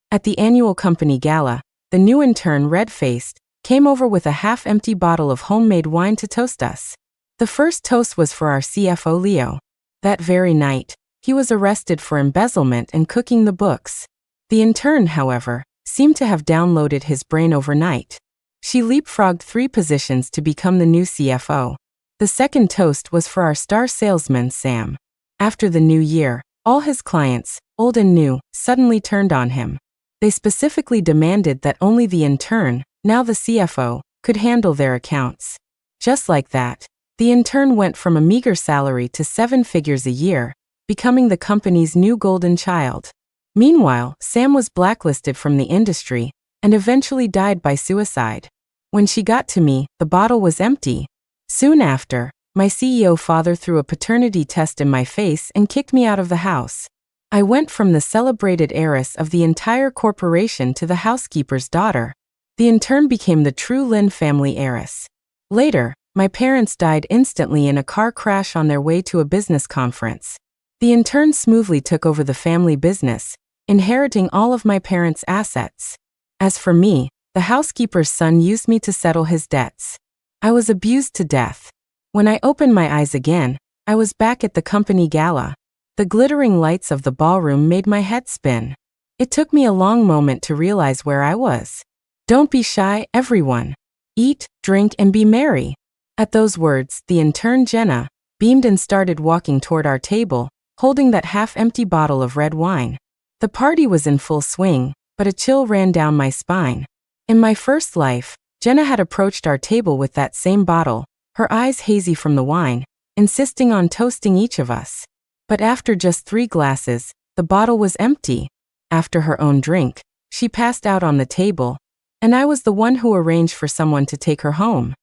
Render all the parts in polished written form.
At the annual company gala, the new intern, red-faced, came over with a half-empty bottle of homemade wine to toast us. The first toast was for our CFO Leo. That very night, he was arrested for embezzlement and cooking the books. The intern, however, seemed to have downloaded his brain overnight. She leapfrogged 3 positions to become the new CFO. The second toast was for our star salesman Sam. After the new year, all his clients, old and new, suddenly turned on him. They specifically demanded that only the intern, now the CFO, could handle their accounts. Just like that, the intern went from a meager salary to 7 figures a year, becoming the company's new golden child. Meanwhile, Sam was blacklisted from the industry and eventually died by suicide. When she got to me, the bottle was empty. Soon after, my CEO father threw a paternity test in my face and kicked me out of the house. I went from the celebrated heiress of the entire corporation to the housekeeper's daughter. The intern became the true Lin family heiress. Later, my parents died instantly in a car crash on their way to a business conference. The intern smoothly took over the family business, inheriting all of my parents' assets. As for me, the housekeeper's son used me to settle his debts. I was abused to death. When I opened my eyes again, I was back at the company gala. The glittering lights of the ballroom made my head spin. It took me a long moment to realize where I was. Don't be shy, everyone. Eat, drink, and be merry. At those words, the intern Jenna beamed and started walking toward our table, holding that half-empty bottle of red wine. The party was in full swing, but a chill ran down my spine. In my first life, Jenna had approached our table with that same bottle, her eyes hazy from the wine, insisting on toasting each of us. But after just 3 glasses, the bottle was empty. After her own drink, she passed out on the table, and I was the one who arranged for someone to take her home.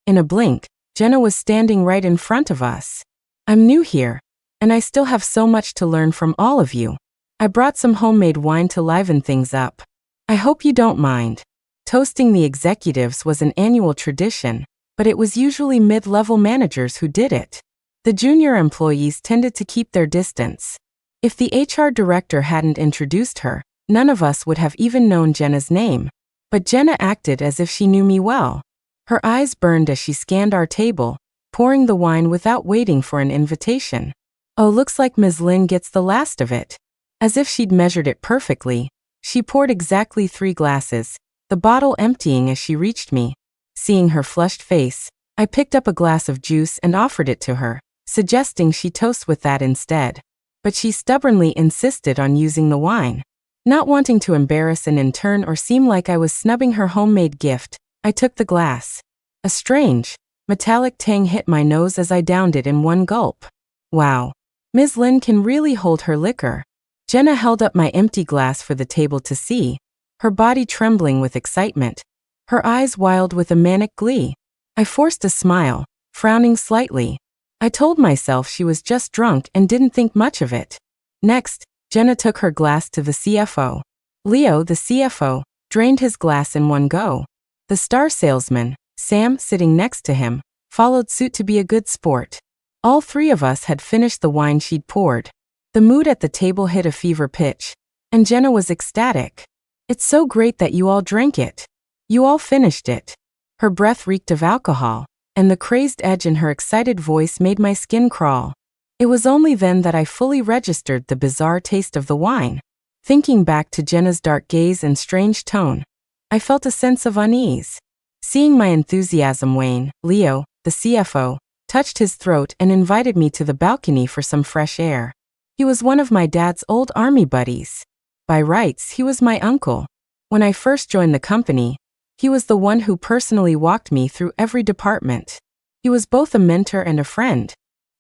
In a blink, Jenna was standing right in front of us. I'm new here, and I still have so much to learn from all of you. I brought some homemade wine to liven things up. I hope you don't mind. Toasting the executives was an annual tradition, but it was usually mid-level managers who did it. The junior employees tended to keep their distance. If the HR director hadn't introduced her, none of us would have even known Jenna's name. But Jenna acted as if she knew me well. Her eyes burned as she scanned our table, pouring the wine without waiting for an invitation. Oh, looks like Ms. Lin gets the last of it. As if she'd measured it perfectly, she poured exactly 3 glasses, the bottle emptying as she reached me. Seeing her flushed face, I picked up a glass of juice and offered it to her, suggesting she toast with that instead. But she stubbornly insisted on using the wine. Not wanting to embarrass an intern or seem like I was snubbing her homemade gift, I took the glass. A strange, metallic tang hit my nose as I downed it in one gulp. Wow. Ms. Lin can really hold her liquor. Jenna held up my empty glass for the table to see, her body trembling with excitement, her eyes wild with a manic glee. I forced a smile, frowning slightly. I told myself she was just drunk and didn't think much of it. Next, Jenna took her glass to the CFO. Leo, the CFO, drained his glass in one go. The star salesman, Sam, sitting next to him, followed suit to be a good sport. All 3 of us had finished the wine she'd poured. The mood at the table hit a fever pitch, and Jenna was ecstatic. It's so great that you all drank it. You all finished it. Her breath reeked of alcohol, and the crazed edge in her excited voice made my skin crawl. It was only then that I fully registered the bizarre taste of the wine. Thinking back to Jenna's dark gaze and strange tone, I felt a sense of unease. Seeing my enthusiasm wane, Leo, the CFO, touched his throat and invited me to the balcony for some fresh air. He was one of my dad's old army buddies. By rights, he was my uncle. When I first joined the company, he was the one who personally walked me through every department. He was both a mentor and a friend.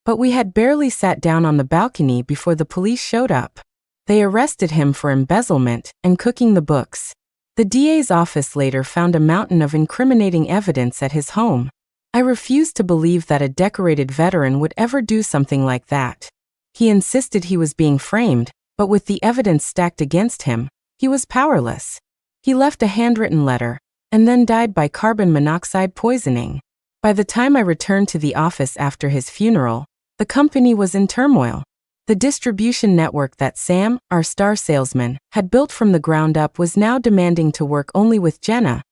But we had barely sat down on the balcony before the police showed up. They arrested him for embezzlement and cooking the books. The DA's office later found a mountain of incriminating evidence at his home. I refused to believe that a decorated veteran would ever do something like that. He insisted he was being framed, but with the evidence stacked against him, he was powerless. He left a handwritten letter, and then died by carbon monoxide poisoning. By the time I returned to the office after his funeral, the company was in turmoil. The distribution network that Sam, our star salesman, had built from the ground up was now demanding to work only with Jenna,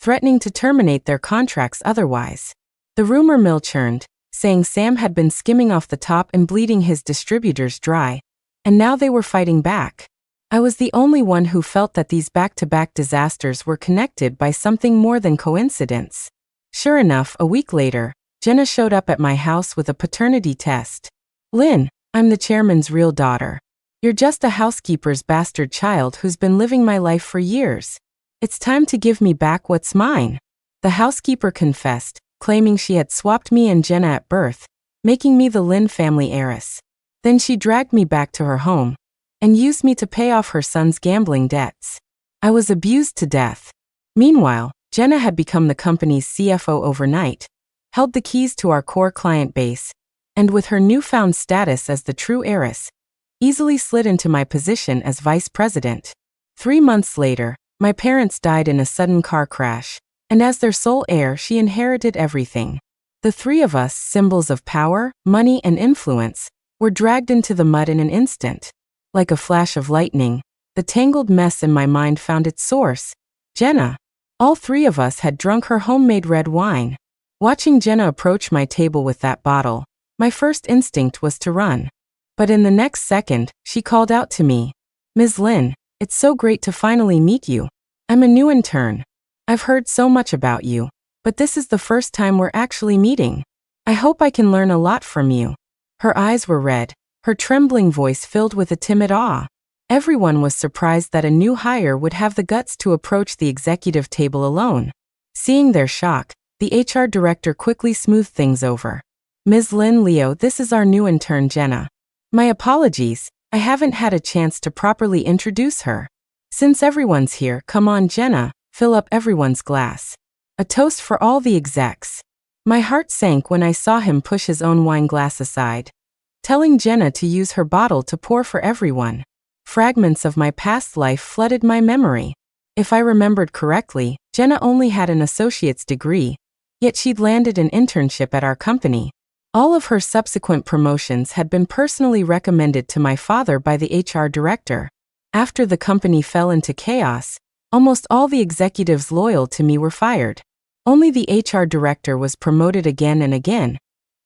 threatening to terminate their contracts otherwise. The rumor mill churned, saying Sam had been skimming off the top and bleeding his distributors dry, and now they were fighting back. I was the only one who felt that these back-to-back disasters were connected by something more than coincidence. Sure enough, a week later, Jenna showed up at my house with a paternity test. "Lynn, I'm the chairman's real daughter. You're just a housekeeper's bastard child who's been living my life for years. It's time to give me back what's mine," the housekeeper confessed, claiming she had swapped me and Jenna at birth, making me the Lynn family heiress. Then she dragged me back to her home and used me to pay off her son's gambling debts. I was abused to death. Meanwhile, Jenna had become the company's CFO overnight, held the keys to our core client base, and with her newfound status as the true heiress, easily slid into my position as vice president. 3 months later, my parents died in a sudden car crash, and as their sole heir, she inherited everything. The three of us, symbols of power, money, and influence, were dragged into the mud in an instant. Like a flash of lightning, the tangled mess in my mind found its source: Jenna. All three of us had drunk her homemade red wine. Watching Jenna approach my table with that bottle, my first instinct was to run. But in the next second, she called out to me, "Ms. Lynn, it's so great to finally meet you. I'm a new intern. I've heard so much about you, but this is the first time we're actually meeting. I hope I can learn a lot from you." Her eyes were red, her trembling voice filled with a timid awe. Everyone was surprised that a new hire would have the guts to approach the executive table alone. Seeing their shock, the HR director quickly smoothed things over. "Ms. Lynn Leo, this is our new intern Jenna. My apologies, I haven't had a chance to properly introduce her. Since everyone's here, come on Jenna, fill up everyone's glass. A toast for all the execs." My heart sank when I saw him push his own wine glass aside, telling Jenna to use her bottle to pour for everyone. Fragments of my past life flooded my memory. If I remembered correctly, Jenna only had an associate's degree, yet she'd landed an internship at our company. All of her subsequent promotions had been personally recommended to my father by the HR director. After the company fell into chaos, almost all the executives loyal to me were fired. Only the HR director was promoted again and again,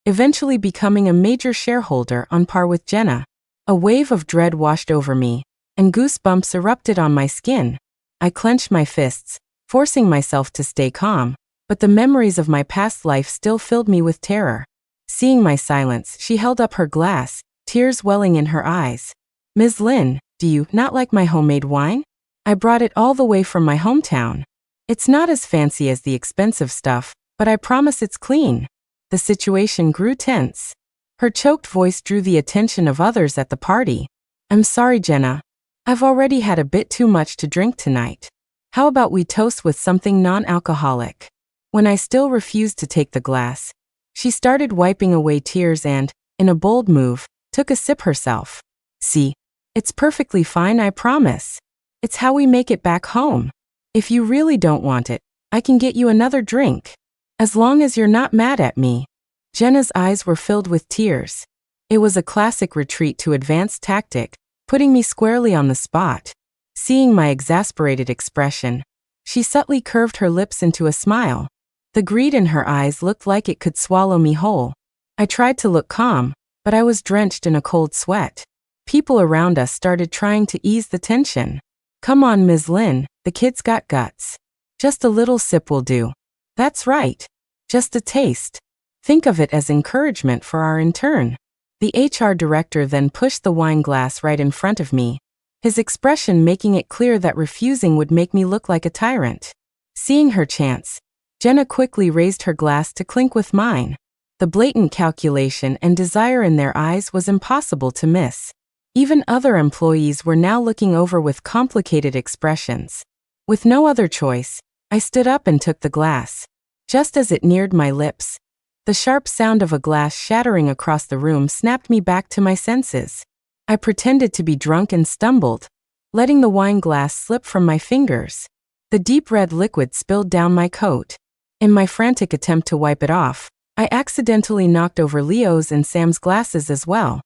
eventually becoming a major shareholder on par with Jenna. A wave of dread washed over me, and goosebumps erupted on my skin. I clenched my fists, forcing myself to stay calm, but the memories of my past life still filled me with terror. Seeing my silence, she held up her glass, tears welling in her eyes. "Ms. Lynn, do you not like my homemade wine? I brought it all the way from my hometown. It's not as fancy as the expensive stuff, but I promise it's clean." The situation grew tense. Her choked voice drew the attention of others at the party. "I'm sorry, Jenna. I've already had a bit too much to drink tonight. How about we toast with something non-alcoholic?" When I still refused to take the glass, she started wiping away tears and, in a bold move, took a sip herself. "See? It's perfectly fine, I promise. It's how we make it back home. If you really don't want it, I can get you another drink. As long as you're not mad at me." Jenna's eyes were filled with tears. It was a classic retreat to advanced tactic, putting me squarely on the spot. Seeing my exasperated expression, she subtly curved her lips into a smile. The greed in her eyes looked like it could swallow me whole. I tried to look calm, but I was drenched in a cold sweat. People around us started trying to ease the tension. "Come on, Ms. Lynn, the kid's got guts. Just a little sip will do." "That's right. Just a taste. Think of it as encouragement for our intern." The HR director then pushed the wine glass right in front of me, his expression making it clear that refusing would make me look like a tyrant. Seeing her chance, Jenna quickly raised her glass to clink with mine. The blatant calculation and desire in their eyes was impossible to miss. Even other employees were now looking over with complicated expressions. With no other choice, I stood up and took the glass. Just as it neared my lips, the sharp sound of a glass shattering across the room snapped me back to my senses. I pretended to be drunk and stumbled, letting the wine glass slip from my fingers. The deep red liquid spilled down my coat. In my frantic attempt to wipe it off, I accidentally knocked over Leo's and Sam's glasses as well.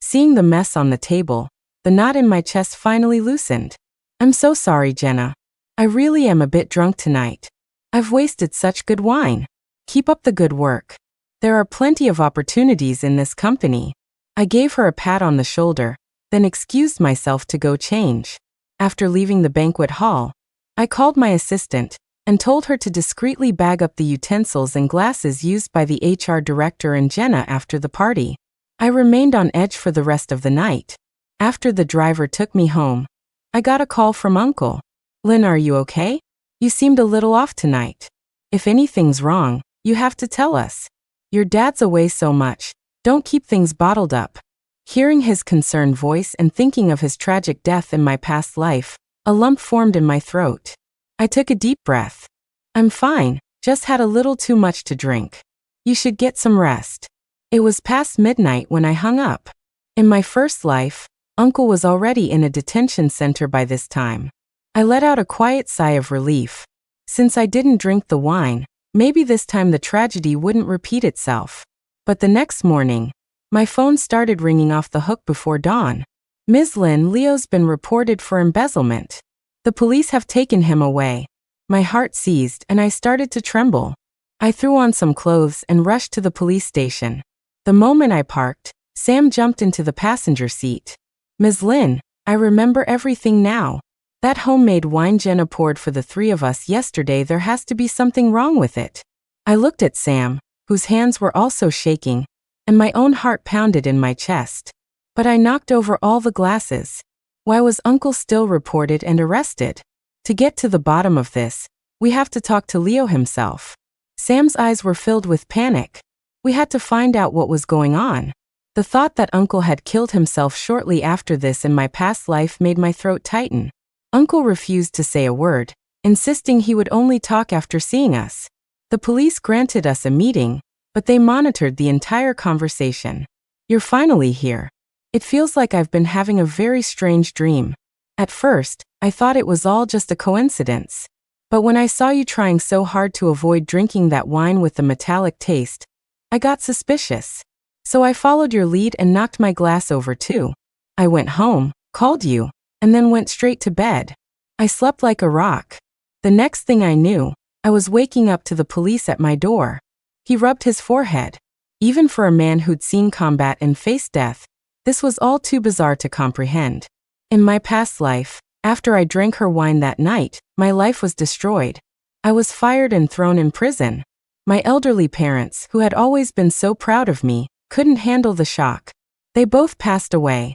Seeing the mess on the table, the knot in my chest finally loosened. I'm so sorry, Jenna. I really am a bit drunk tonight. I've wasted such good wine. Keep up the good work. There are plenty of opportunities in this company. I gave her a pat on the shoulder, then excused myself to go change. After leaving the banquet hall, I called my assistant and told her to discreetly bag up the utensils and glasses used by the HR director and Jenna after the party. I remained on edge for the rest of the night. After the driver took me home, I got a call from Uncle. Lynn, are you okay? You seemed a little off tonight. If anything's wrong, you have to tell us. Your dad's away so much. Don't keep things bottled up. Hearing his concerned voice and thinking of his tragic death in my past life, a lump formed in my throat. I took a deep breath. I'm fine, just had a little too much to drink. You should get some rest. It was past midnight when I hung up. In my first life, Uncle was already in a detention center by this time. I let out a quiet sigh of relief. Since I didn't drink the wine, maybe this time the tragedy wouldn't repeat itself. But the next morning, my phone started ringing off the hook before dawn. Ms. Lynn, Leo's been reported for embezzlement. The police have taken him away. My heart seized and I started to tremble. I threw on some clothes and rushed to the police station. The moment I parked, Sam jumped into the passenger seat. Ms. Lynn, I remember everything now. That homemade wine Jenna poured for the three of us yesterday, there has to be something wrong with it. I looked at Sam, whose hands were also shaking, and my own heart pounded in my chest. But I knocked over all the glasses. Why was Uncle still reported and arrested? To get to the bottom of this, we have to talk to Leo himself. Sam's eyes were filled with panic. We had to find out what was going on. The thought that Uncle had killed himself shortly after this in my past life made my throat tighten. Uncle refused to say a word, insisting he would only talk after seeing us. The police granted us a meeting, but they monitored the entire conversation. You're finally here. It feels like I've been having a very strange dream. At first, I thought it was all just a coincidence. But when I saw you trying so hard to avoid drinking that wine with the metallic taste, I got suspicious. So I followed your lead and knocked my glass over too. I went home, called you, and then went straight to bed. I slept like a rock. The next thing I knew, I was waking up to the police at my door. He rubbed his forehead. Even for a man who'd seen combat and faced death, this was all too bizarre to comprehend. In my past life, after I drank her wine that night, my life was destroyed. I was fired and thrown in prison. My elderly parents, who had always been so proud of me, couldn't handle the shock. They both passed away.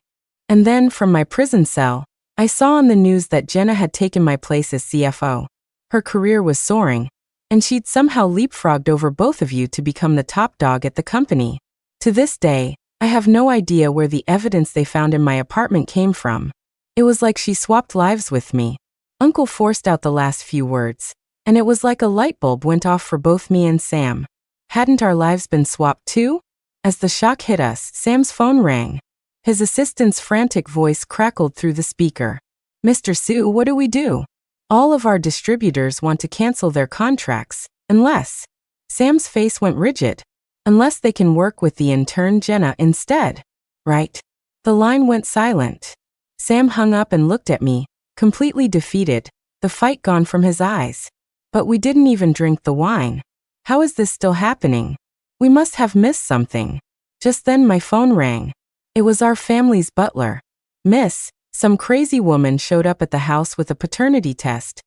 And then, from my prison cell, I saw on the news that Jenna had taken my place as CFO. Her career was soaring, and she'd somehow leapfrogged over both of you to become the top dog at the company. To this day, I have no idea where the evidence they found in my apartment came from. It was like she swapped lives with me. Uncle forced out the last few words, and it was like a light bulb went off for both me and Sam. Hadn't our lives been swapped too? As the shock hit us, Sam's phone rang. His assistant's frantic voice crackled through the speaker. Mr. Sue, what do we do? All of our distributors want to cancel their contracts, unless... Sam's face went rigid. Unless they can work with the intern Jenna instead. Right? The line went silent. Sam hung up and looked at me, completely defeated, the fight gone from his eyes. But we didn't even drink the wine. How is this still happening? We must have missed something. Just then my phone rang. It was our family's butler. Miss, some crazy woman showed up at the house with a paternity test,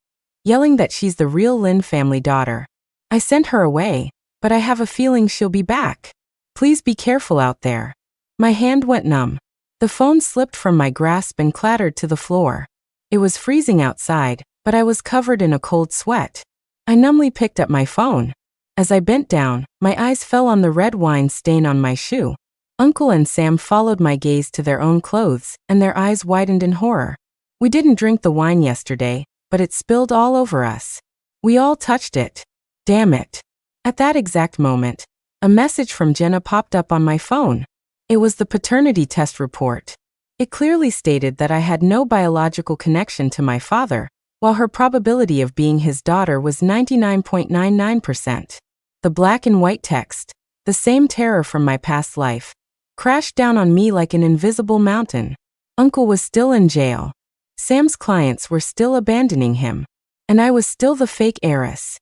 yelling that she's the real Lynn family daughter. I sent her away, but I have a feeling she'll be back. Please be careful out there. My hand went numb. The phone slipped from my grasp and clattered to the floor. It was freezing outside, but I was covered in a cold sweat. I numbly picked up my phone. As I bent down, my eyes fell on the red wine stain on my shoe. Uncle and Sam followed my gaze to their own clothes, and their eyes widened in horror. We didn't drink the wine yesterday, but it spilled all over us. We all touched it. Damn it. At that exact moment, a message from Jenna popped up on my phone. It was the paternity test report. It clearly stated that I had no biological connection to my father, while her probability of being his daughter was 99.99%. The black and white text, the same terror from my past life, crashed down on me like an invisible mountain. Uncle was still in jail. Sam's clients were still abandoning him. And I was still the fake heiress.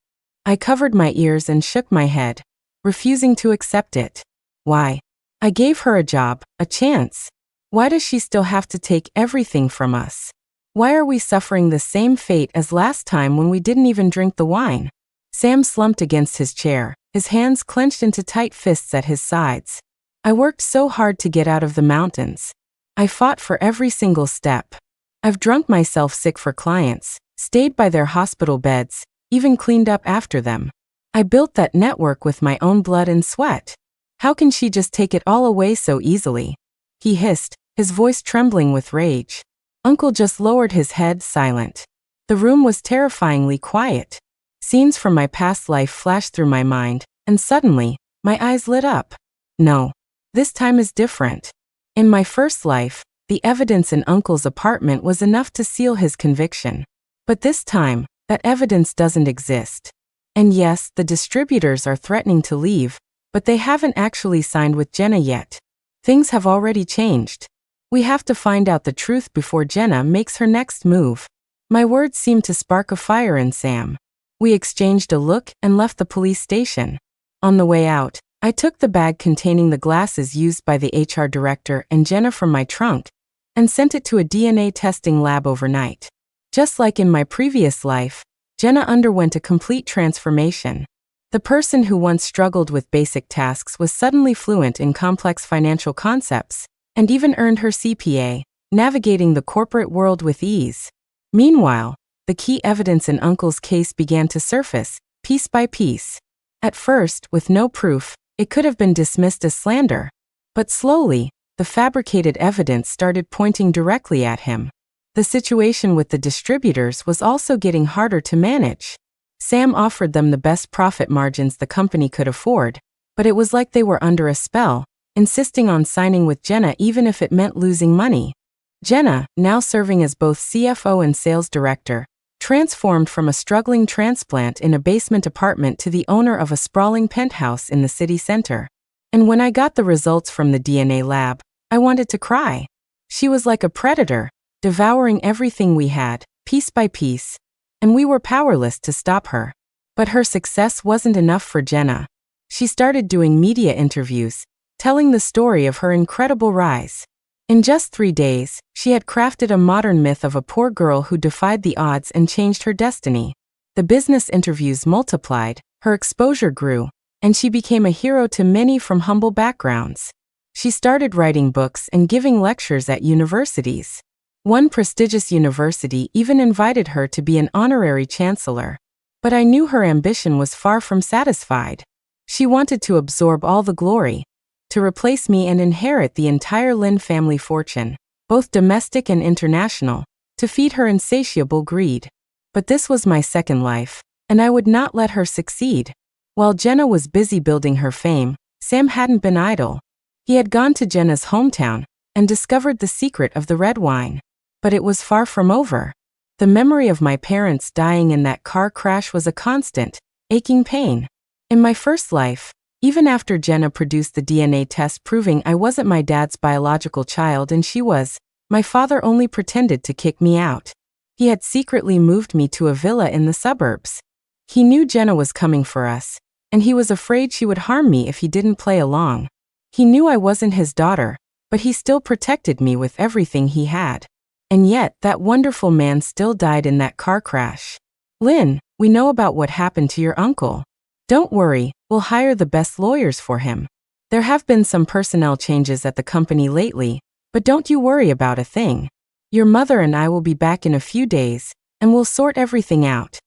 I covered my ears and shook my head, refusing to accept it. Why? I gave her a job, a chance. Why does she still have to take everything from us? Why are we suffering the same fate as last time when we didn't even drink the wine? Sam slumped against his chair, his hands clenched into tight fists at his sides. I worked so hard to get out of the mountains. I fought for every single step. I've drunk myself sick for clients, stayed by their hospital beds, even cleaned up after them. I built that network with my own blood and sweat. How can she just take it all away so easily? He hissed, his voice trembling with rage. Uncle just lowered his head, silent. The room was terrifyingly quiet. Scenes from my past life flashed through my mind, and suddenly, my eyes lit up. No. This time is different. In my first life, the evidence in Uncle's apartment was enough to seal his conviction. But this time, that evidence doesn't exist. And yes, the distributors are threatening to leave, but they haven't actually signed with Jenna yet. Things have already changed. We have to find out the truth before Jenna makes her next move. My words seemed to spark a fire in Sam. We exchanged a look and left the police station. On the way out, I took the bag containing the glasses used by the HR director and Jenna from my trunk and sent it to a DNA testing lab overnight. Just like in my previous life, Jenna underwent a complete transformation. The person who once struggled with basic tasks was suddenly fluent in complex financial concepts and even earned her CPA, navigating the corporate world with ease. Meanwhile, the key evidence in Uncle's case began to surface, piece by piece. At first, with no proof, it could have been dismissed as slander. But slowly, the fabricated evidence started pointing directly at him. The situation with the distributors was also getting harder to manage. Sam offered them the best profit margins the company could afford, but it was like they were under a spell, insisting on signing with Jenna even if it meant losing money. Jenna, now serving as both CFO and sales director, transformed from a struggling transplant in a basement apartment to the owner of a sprawling penthouse in the city center. And when I got the results from the DNA lab, I wanted to cry. She was like a predator, devouring everything we had, piece by piece, and we were powerless to stop her. But her success wasn't enough for Jenna. She started doing media interviews, telling the story of her incredible rise. In just 3 days, she had crafted a modern myth of a poor girl who defied the odds and changed her destiny. The business interviews multiplied, her exposure grew, and she became a hero to many from humble backgrounds. She started writing books and giving lectures at universities. One prestigious university even invited her to be an honorary chancellor. But I knew her ambition was far from satisfied. She wanted to absorb all the glory, to replace me and inherit the entire Lin family fortune, both domestic and international, to feed her insatiable greed. But this was my second life, and I would not let her succeed. While Jenna was busy building her fame, Sam hadn't been idle. He had gone to Jenna's hometown and discovered the secret of the red wine. But it was far from over. The memory of my parents dying in that car crash was a constant, aching pain. In my first life, even after Jenna produced the DNA test proving I wasn't my dad's biological child and she was, my father only pretended to kick me out. He had secretly moved me to a villa in the suburbs. He knew Jenna was coming for us, and he was afraid she would harm me if he didn't play along. He knew I wasn't his daughter, but he still protected me with everything he had. And yet, that wonderful man still died in that car crash. Lynn, we know about what happened to your uncle. Don't worry, we'll hire the best lawyers for him. There have been some personnel changes at the company lately, but don't you worry about a thing. Your mother and I will be back in a few days, and we'll sort everything out.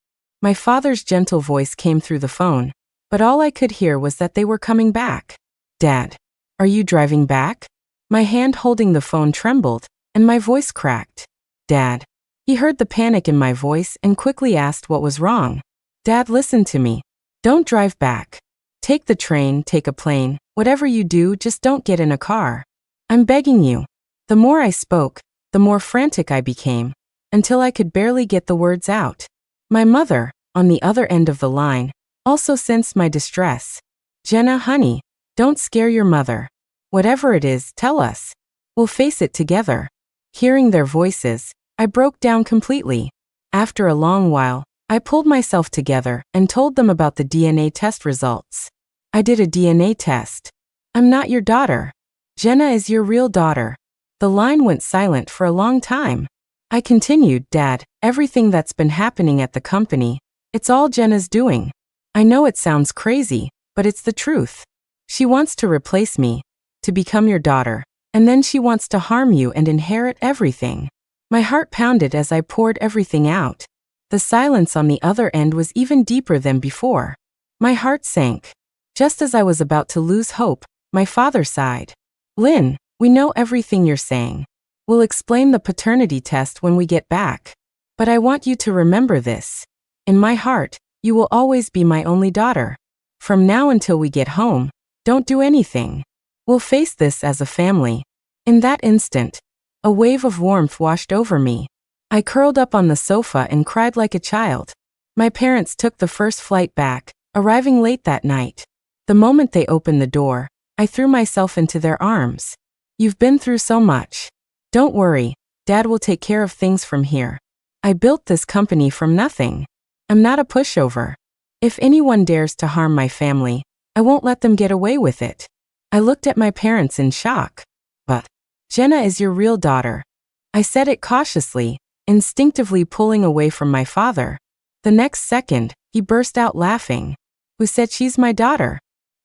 My father's gentle voice came through the phone, but all I could hear was that they were coming back. Dad, are you driving back? My hand holding the phone trembled, and my voice cracked. Dad. He heard the panic in my voice and quickly asked what was wrong. Dad, listen to me. Don't drive back. Take the train, take a plane, whatever you do, just don't get in a car. I'm begging you. The more I spoke, the more frantic I became, until I could barely get the words out. My mother, on the other end of the line, also sensed my distress. Jenna, honey, don't scare your mother. Whatever it is, tell us. We'll face it together. Hearing their voices, I broke down completely. After a long while, I pulled myself together and told them about the DNA test results. I did a DNA test. I'm not your daughter. Jenna is your real daughter. The line went silent for a long time. I continued, Dad, everything that's been happening at the company, it's all Jenna's doing. I know it sounds crazy, but it's the truth. She wants to replace me, to become your daughter, and then she wants to harm you and inherit everything. My heart pounded as I poured everything out. The silence on the other end was even deeper than before. My heart sank. Just as I was about to lose hope, my father sighed. Lynn, we know everything you're saying. We'll explain the paternity test when we get back. But I want you to remember this. In my heart, you will always be my only daughter. From now until we get home, don't do anything. We'll face this as a family. In that instant, a wave of warmth washed over me. I curled up on the sofa and cried like a child. My parents took the first flight back, arriving late that night. The moment they opened the door, I threw myself into their arms. You've been through so much. Don't worry, Dad will take care of things from here. I built this company from nothing. I'm not a pushover. If anyone dares to harm my family, I won't let them get away with it. I looked at my parents in shock. But Jenna is your real daughter. I said it cautiously, instinctively pulling away from my father. The next second, he burst out laughing. Who said she's my daughter?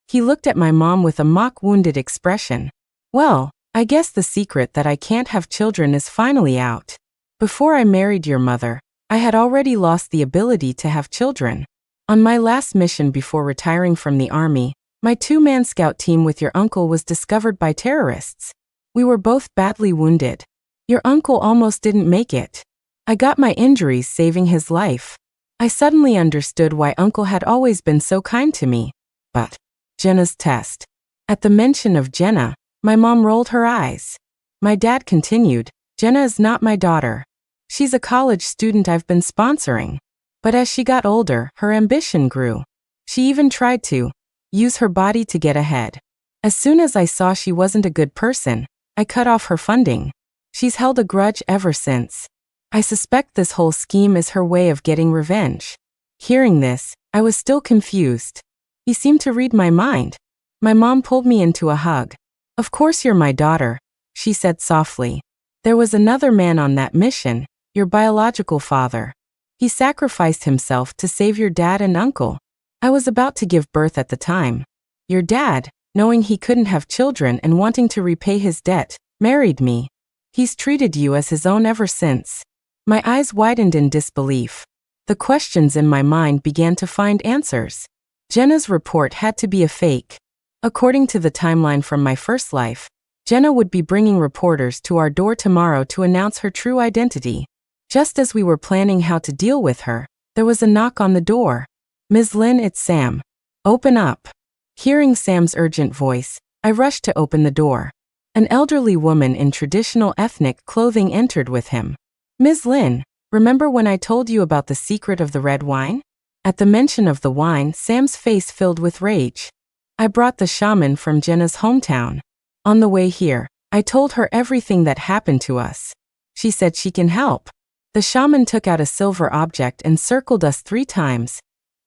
He looked at my mom with a mock-wounded expression. Well, I guess the secret that I can't have children is finally out. Before I married your mother, I had already lost the ability to have children. On my last mission before retiring from the army, my two-man scout team with your uncle was discovered by terrorists. We were both badly wounded. Your uncle almost didn't make it. I got my injuries saving his life. I suddenly understood why Uncle had always been so kind to me. But Jenna's test. At the mention of Jenna, my mom rolled her eyes. My dad continued, Jenna is not my daughter. She's a college student I've been sponsoring. But as she got older, her ambition grew. She even tried to use her body to get ahead. As soon as I saw she wasn't a good person, I cut off her funding. She's held a grudge ever since. I suspect this whole scheme is her way of getting revenge. Hearing this, I was still confused. He seemed to read my mind. My mom pulled me into a hug. Of course you're my daughter, she said softly. There was another man on that mission, your biological father. He sacrificed himself to save your dad and uncle. I was about to give birth at the time. Your dad, knowing he couldn't have children and wanting to repay his debt, married me. He's treated you as his own ever since. My eyes widened in disbelief. The questions in my mind began to find answers. Jenna's report had to be a fake. According to the timeline from my first life, Jenna would be bringing reporters to our door tomorrow to announce her true identity. Just as we were planning how to deal with her, there was a knock on the door. Ms. Lynn, it's Sam. Open up. Hearing Sam's urgent voice, I rushed to open the door. An elderly woman in traditional ethnic clothing entered with him. Ms. Lynn, remember when I told you about the secret of the red wine? At the mention of the wine, Sam's face filled with rage. I brought the shaman from Jenna's hometown. On the way here, I told her everything that happened to us. She said she can help. The shaman took out a silver object and circled us 3 times,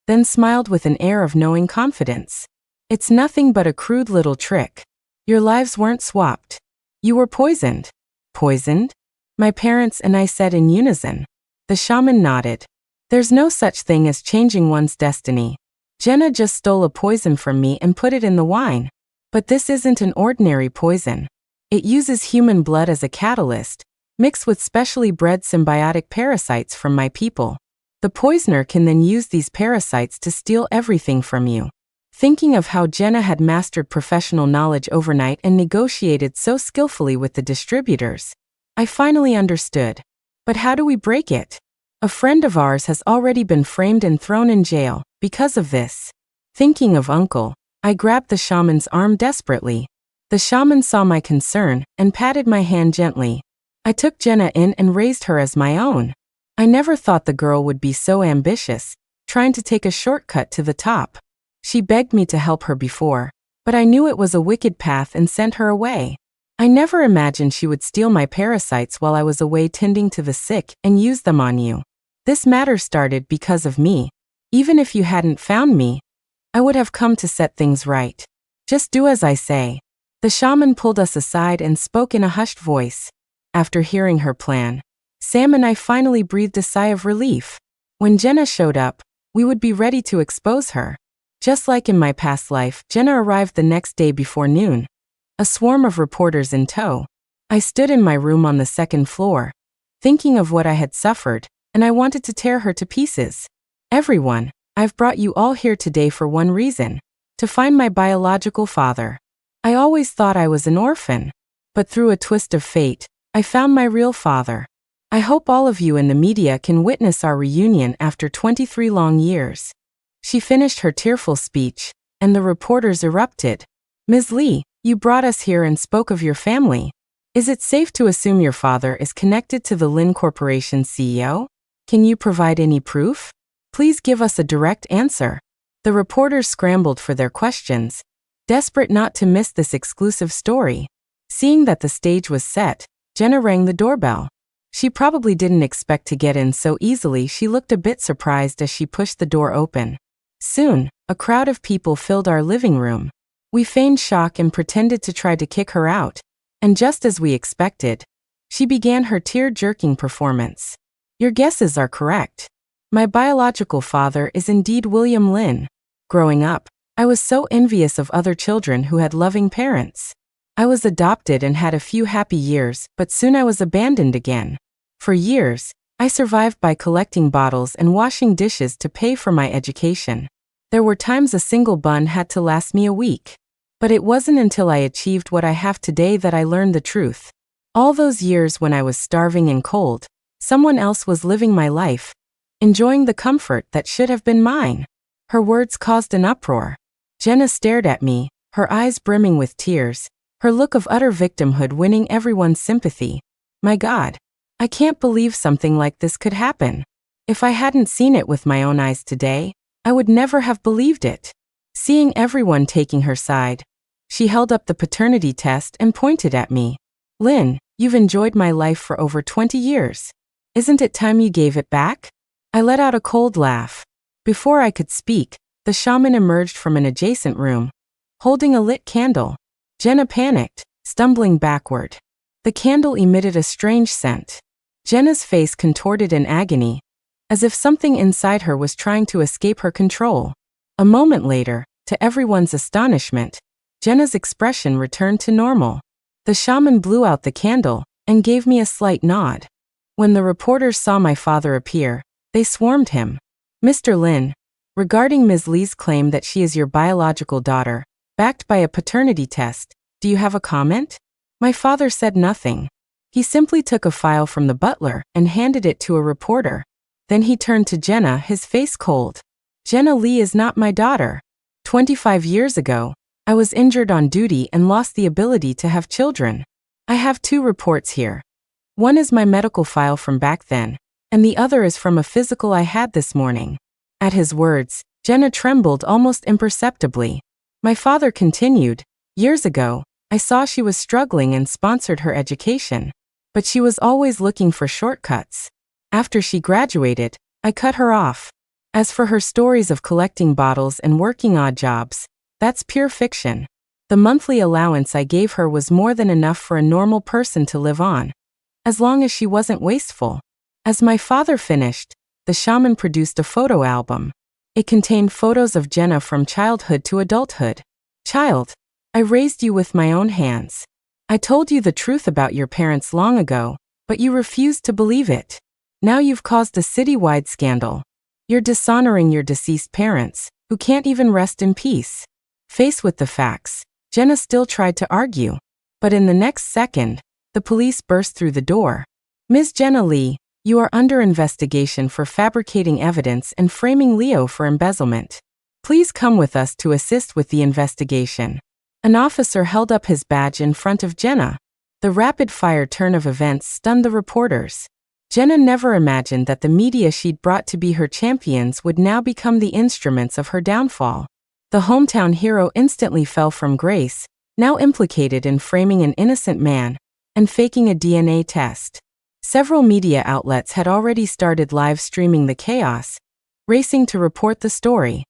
then smiled with an air of knowing confidence. It's nothing but a crude little trick. Your lives weren't swapped. You were poisoned. Poisoned? My parents and I said in unison. The shaman nodded. There's no such thing as changing one's destiny. Jenna just stole a poison from me and put it in the wine. But this isn't an ordinary poison. It uses human blood as a catalyst, mixed with specially bred symbiotic parasites from my people. The poisoner can then use these parasites to steal everything from you. Thinking of how Jenna had mastered professional knowledge overnight and negotiated so skillfully with the distributors, I finally understood. But how do we break it? A friend of ours has already been framed and thrown in jail because of this. Thinking of Uncle, I grabbed the shaman's arm desperately. The shaman saw my concern and patted my hand gently. I took Jenna in and raised her as my own. I never thought the girl would be so ambitious, trying to take a shortcut to the top. She begged me to help her before, But I knew it was a wicked path and sent her away. I never imagined she would steal my parasites while I was away tending to the sick and use them on you. This matter started because of me. Even if you hadn't found me, I would have come to set things right. Just do as I say." The shaman pulled us aside and spoke in a hushed voice. After hearing her plan, Sam and I finally breathed a sigh of relief. When Jenna showed up, we would be ready to expose her. Just like in my past life, Jenna arrived the next day before noon, a swarm of reporters in tow. I stood in my room on the second floor, thinking of what I had suffered, and I wanted to tear her to pieces. "Everyone, I've brought you all here today for one reason: to find my biological father. I always thought I was an orphan, but through a twist of fate, I found my real father. I hope all of you in the media can witness our reunion after 23 long years." She finished her tearful speech, and the reporters erupted. "Ms. Lee, you brought us here and spoke of your family. Is it safe to assume your father is connected to the Lin Corporation's CEO? Can you provide any proof? Please give us a direct answer." The reporters scrambled for their questions, desperate not to miss this exclusive story. Seeing that the stage was set, Jenna rang the doorbell. She probably didn't expect to get in so easily. She looked a bit surprised as she pushed the door open. Soon, a crowd of people filled our living room. We feigned shock and pretended to try to kick her out, and just as we expected, she began her tear-jerking performance. "Your guesses are correct. My biological father is indeed William Lin. Growing up, I was so envious of other children who had loving parents. I was adopted and had a few happy years, but soon I was abandoned again. For years, I survived by collecting bottles and washing dishes to pay for my education. There were times a single bun had to last me a week. But it wasn't until I achieved what I have today that I learned the truth. All those years when I was starving and cold, someone else was living my life, enjoying the comfort that should have been mine." Her words caused an uproar. Jenna stared at me, her eyes brimming with tears, her look of utter victimhood winning everyone's sympathy. My God, I can't believe something like this could happen. If I hadn't seen it with my own eyes today, I would never have believed it. Seeing everyone taking her side, she held up the paternity test and pointed at me. "Lin, you've enjoyed my life for over 20 years. Isn't it time you gave it back?" I let out a cold laugh. Before I could speak, the shaman emerged from an adjacent room, holding a lit candle. Jenna panicked, stumbling backward. The candle emitted a strange scent. Jenna's face contorted in agony, as if something inside her was trying to escape her control. A moment later, to everyone's astonishment, Jenna's expression returned to normal. The shaman blew out the candle and gave me a slight nod. When the reporters saw my father appear, they swarmed him. "Mr. Lin, regarding Ms. Lee's claim that she is your biological daughter, backed by a paternity test, do you have a comment?" My father said nothing. He simply took a file from the butler and handed it to a reporter. Then he turned to Jenna, his face cold. "Jenna Lee is not my daughter. 25 years ago, I was injured on duty and lost the ability to have children. I have 2 reports here. One is my medical file from back then, and the other is from a physical I had this morning." At his words, Jenna trembled almost imperceptibly. My father continued, "Years ago, I saw she was struggling and sponsored her education. But she was always looking for shortcuts. After she graduated, I cut her off. As for her stories of collecting bottles and working odd jobs, that's pure fiction. The monthly allowance I gave her was more than enough for a normal person to live on, as long as she wasn't wasteful." As my father finished, the shaman produced a photo album. It contained photos of Jenna from childhood to adulthood. "Child, I raised you with my own hands. I told you the truth about your parents long ago, but you refused to believe it. Now you've caused a citywide scandal. You're dishonoring your deceased parents, who can't even rest in peace." Faced with the facts, Jenna still tried to argue. But in the next second, the police burst through the door. "Ms. Jenna Lee, you are under investigation for fabricating evidence and framing Leo for embezzlement. Please come with us to assist with the investigation." An officer held up his badge in front of Jenna. The rapid-fire turn of events stunned the reporters. Jenna never imagined that the media she'd brought to be her champions would now become the instruments of her downfall. The hometown hero instantly fell from grace, now implicated in framing an innocent man and faking a DNA test. Several media outlets had already started live streaming the chaos, racing to report the story.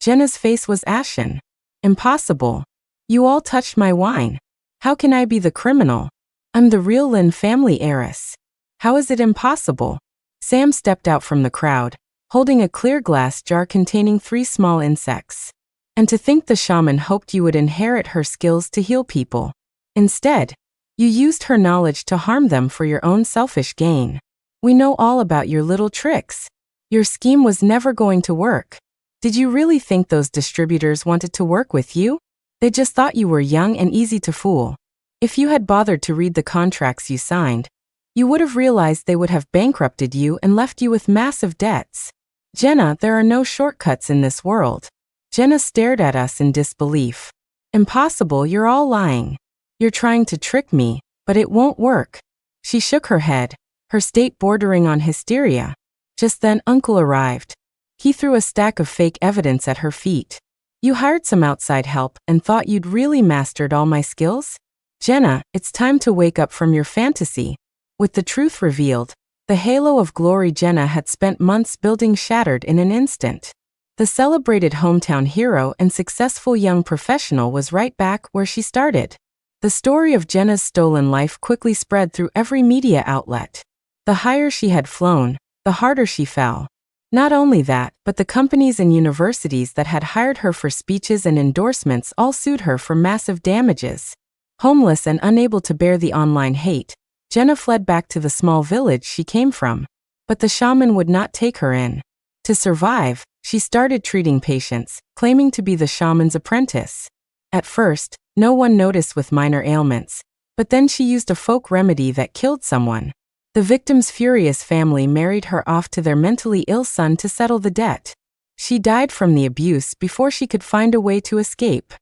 Jenna's face was ashen. Impossible. You all touched my wine. How can I be the criminal? I'm the real Lin family heiress. How is it impossible? Sam stepped out from the crowd, holding a clear glass jar containing 3 small insects. And to think the shaman hoped you would inherit her skills to heal people. Instead, you used her knowledge to harm them for your own selfish gain. We know all about your little tricks. Your scheme was never going to work. Did you really think those distributors wanted to work with you? They just thought you were young and easy to fool. If you had bothered to read the contracts you signed, you would have realized they would have bankrupted you and left you with massive debts. Jenna, there are no shortcuts in this world. Jenna stared at us in disbelief. Impossible, you're all lying. You're trying to trick me, but it won't work. She shook her head, her state bordering on hysteria. Just then Uncle arrived. He threw a stack of fake evidence at her feet. You hired some outside help and thought you'd really mastered all my skills? Jenna, it's time to wake up from your fantasy. With the truth revealed, the halo of glory Jenna had spent months building shattered in an instant. The celebrated hometown hero and successful young professional was right back where she started. The story of Jenna's stolen life quickly spread through every media outlet. The higher she had flown, the harder she fell. Not only that, but the companies and universities that had hired her for speeches and endorsements all sued her for massive damages. Homeless and unable to bear the online hate, Jenna fled back to the small village she came from. But the shaman would not take her in. To survive, she started treating patients, claiming to be the shaman's apprentice. At first, no one noticed with minor ailments, but then she used a folk remedy that killed someone. The victim's furious family married her off to their mentally ill son to settle the debt. She died from the abuse before she could find a way to escape.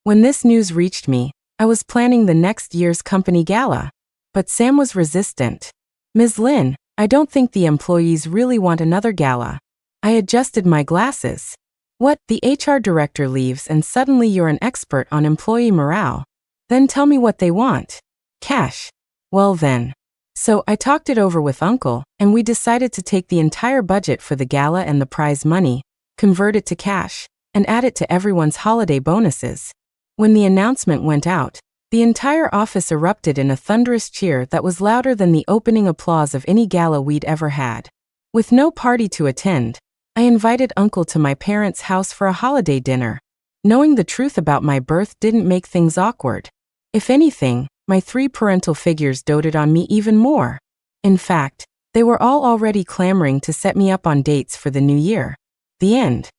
When this news reached me, I was planning the next year's company gala. But Sam was resistant. Ms. Lin, I don't think the employees really want another gala. I adjusted my glasses. What, the HR director leaves and suddenly you're an expert on employee morale? Then tell me what they want. Cash. Well then. So I talked it over with Uncle, and we decided to take the entire budget for the gala and the prize money, convert it to cash, and add it to everyone's holiday bonuses. When the announcement went out, the entire office erupted in a thunderous cheer that was louder than the opening applause of any gala we'd ever had. With no party to attend, I invited Uncle to my parents' house for a holiday dinner. Knowing the truth about my birth didn't make things awkward. If anything, my 3 parental figures doted on me even more. In fact, they were all already clamoring to set me up on dates for the new year. The end.